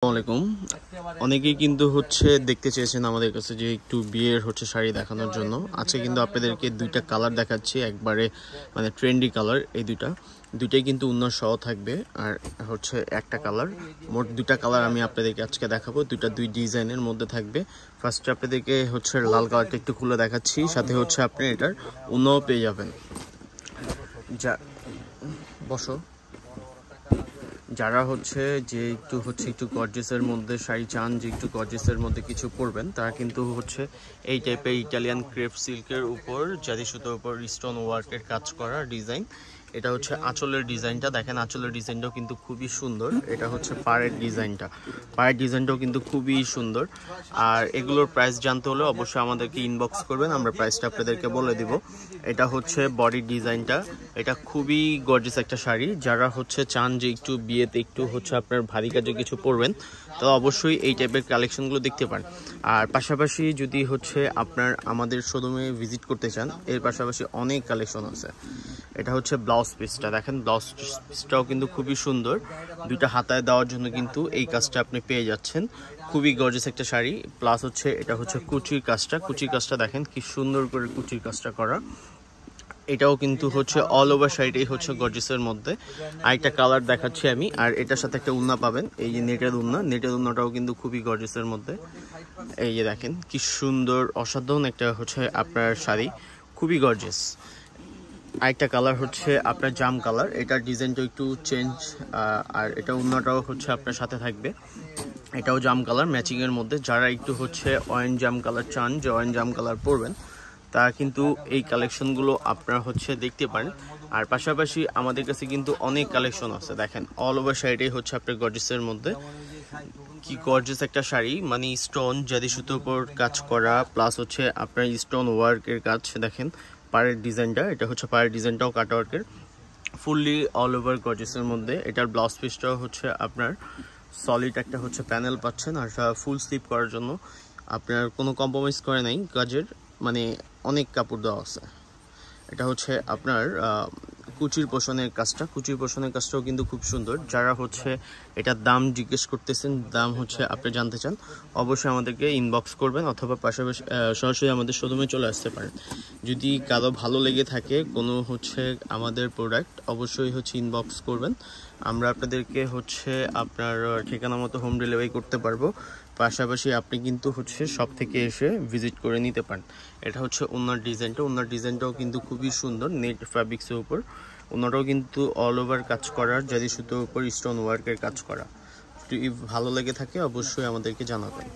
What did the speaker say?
আসসালামাইকুম। অনেকেই কিন্তু দেখতে চেয়েছেন আমাদের কাছে যে একটু বিয়ের শাড়ি দেখানোর জন্য। আজকে কিন্তু আপনাদেরকে দুইটা কালার দেখাচ্ছি, একবারে মানে ট্রেন্ডি কালার। এই দুইটাই কিন্তু উন্নত সহ থাকবে, আর একটা কালার, মোট দুইটা কালার আমি আপনাদেরকে আজকে দেখাবো। দুই ডিজাইনের মধ্যে থাকবে। ফার্স্টে আপনাদেরকে লাল কালারটা একটু খুলে দেখাচ্ছি, সাথে আপনি এটার উন্নও পেয়ে যাবেন। যা বসো, যারা যে একটু গর্জিয়াসের মধ্যে শাড়ি চান, যে একটু গর্জিয়াসের মধ্যে কিছু পরবেন, তারা কিন্তু এই টাইপের ইটালিয়ান ক্রেপ সিল্কের উপর জারি সুতোর উপর স্টোন ওয়ার্কের কাজ করা ডিজাইন। এটা আঁচলের ডিজাইনটা দেখেন, আঁচলের ডিজাইনটাও কিন্তু খুবই সুন্দর। এটা পাড়ের ডিজাইনটাও কিন্তু খুবই সুন্দর। আর এগুলোর প্রাইস জানতে হলে অবশ্যই আমাদেরকে ইনবক্স করবেন, আমরা প্রাইসটা আপনাদেরকে বলে দিব। এটা বডির ডিজাইনটা, এটা খুবই গর্জিয়াস একটা শাড়ি। যারা চান যে একটু বিয়েতে একটু আপনার ভারী কাজে কিছু পরবেন, তাহলে অবশ্যই এই টাইপের কালেকশনগুলো দেখতে পারেন। আর পাশাপাশি যদি আপনার আমাদের শোরুমে ভিজিট করতে চান, এর পাশাপাশি অনেক কালেকশন আছে। এটা ব্লাউজ পিসটা দেখেন, ব্লাউজ পিসটাও কিন্তু খুবই সুন্দর। দুইটা হাতায় দেওয়ার জন্য কিন্তু এই কাজটা আপনি পেয়ে যাচ্ছেন। খুবই গর্জিয়াস একটা শাড়ি। প্লাস এটা কুচির কাজটা দেখেন কি সুন্দর করে কুচির কাজটা করা। এটাও কিন্তু অল ওভার শাড়িটাই গর্জিয়াসের মধ্যে। আরেকটা কালার দেখাচ্ছি আমি, আর এটার সাথে একটা উন্না পাবেন, এই যে নেটের উন্নাটাও কিন্তু খুবই গর্জিয়াসের মধ্যে। এই যে দেখেন কি সুন্দর, অসাধারণ একটা আপনার শাড়ি, খুবই গর্জিয়াস। আরেকটা কালার আপনার জাম কালার, এটার ডিজাইনটা একটু চেঞ্জ, আর এটা উন্নাটাও আপনার সাথে থাকবে। এটাও জাম কালার ম্যাচিং এর মধ্যে। যারা একটু অয়েন জাম কালার চান, যে অয়েন জাম কালার পরবেন, তারা কিন্তু এই কালেকশনগুলো আপনারা দেখতে পারেন। আর পাশাপাশি আমাদের কাছে কিন্তু অনেক কালেকশন আছে। দেখেন অল ওভার শাড়িটাই আপনার গর্জিয়াসের মধ্যে। কি গর্জিয়াস একটা শাড়ি, মানে স্টোন জারি সুতোর উপর কাজ করা, প্লাস আপনার স্টোন ওয়ার্কের কাজ। দেখেন পাড়ের ডিজাইনটা, এটা পাড়ের ডিজাইনটাও কাট ওয়ার্কের, ফুললি অল ওভার গর্জিয়াসের মধ্যে। এটার ব্লাউজ পিসটাও আপনার সলিড একটা প্যানেল পাচ্ছেন। আর ফুল স্লিপ করার জন্য আপনার কোনো কম্প্রোমাইজ করে নাই কাজের, মানে অনেক কাপড় দেওয়া আছে। এটা আপনার কুচির পোষণের কাজটাও কিন্তু খুব সুন্দর। যারা এটার দাম জিজ্ঞেস করতেছেন, দাম আপনি জানতে চান, অবশ্যই আমাদেরকে ইনবক্স করবেন, অথবা পাশাপাশি সরাসরি আমাদের শোরুমে চলে আসতে পারেন। যদি কারো ভালো লেগে থাকে কোনো আমাদের প্রোডাক্ট, অবশ্যই ইনবক্স করবেন। আমরা আপনাদেরকে আপনার ঠিকানা মতো হোম ডেলিভারি করতে পারবো। পাশাপাশি আপনি কিন্তু সব থেকে এসে ভিজিট করে নিতে পারেন। এটা ওনার ডিজাইনটাও কিন্তু খুবই সুন্দর, নেট ফ্যাব্রিক্সের উপর। ওনারাও কিন্তু অল ওভার কাজ করার, জারি সুতোর উপর স্টোন ওয়ার্কের কাজ করা। যদি ভালো লেগে থাকে অবশ্যই আমাদেরকে জানাবেন।